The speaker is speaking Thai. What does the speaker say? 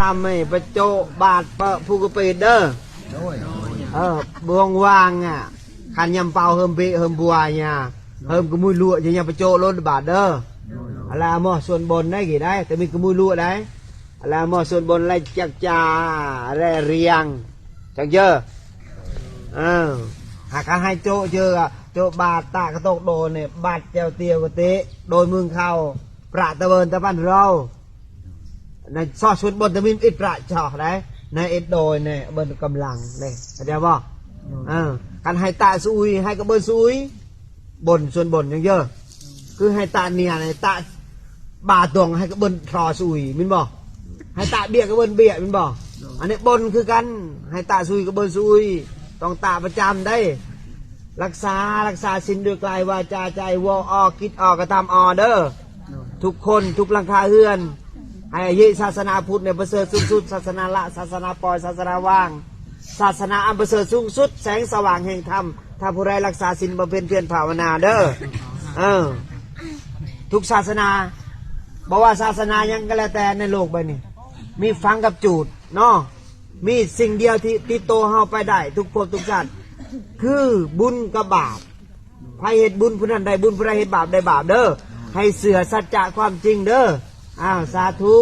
ทำให้ประโจบาดเปะผู้กเปเด้อบวงวางอ่ะขันยำเปาเฮิมเปเฮิมบัวเนี่ยเฮิมกมุยลวดยังประโจล้นบาดเด้ออะไรมอส่วนบนได้กี่ได้แต่มีกมุยลวดได้อะไรมอส่วนบนไรจักจ่าแร่เรียงจังเยอะหากให้โจเจอโจบาดตากระตกโดนเนี่ยบาดเจ้าเตียวกเตะโดยมึงเข้าประตะเบินตะบันเราในซอส่วนบนจะมีอิดประจอกได้ในอิดโดยเนี่ยเบินกำลังเนี่ยเข้าใจบ่การให้ตาซุยให้กับเบินซุยบนส่วนบนยังเยอะคือให้ตาเนี่ยในตาบาตวงให้กับเบินทอซุยมินบ่ให้ตาเบี้ยกับเบินเบี้ยมินบ่อันนี้บนคือกันให้ตาซุยกับเบินซุยต้องตาประจำได้รักษาสินด้วยกายวาจาใจวออคิดออกกระทำออเดอร์ทุกคนทุกหลังคาเฮือนให้ยึดศาสนาพุทธเนี่ยประเสริฐสูงสุดศาสนาละศาสนาปล่อยศาสนาว่างศาสนาอันประเสริฐสูงสุดแสงสว่างแห่งธรรมถ้าผู้ใดรักษาศีลบำเพ็ญเพียรภาวนาเด้อทุกศาสนาบอกว่าศาสนายังก็แล้วแต่ในโลกใบนี้มีฟังกับจูดเนาะมีสิ่งเดียวที่โตเฮาไปได้ทุกภพทุกชาติคือบุญกับบาปใครเหตุบุญผู้นั้นได้บุญผู้ใดเหตุบาปได้บาปเด้อให้เสือสัจจะความจริงเด้อสาธุ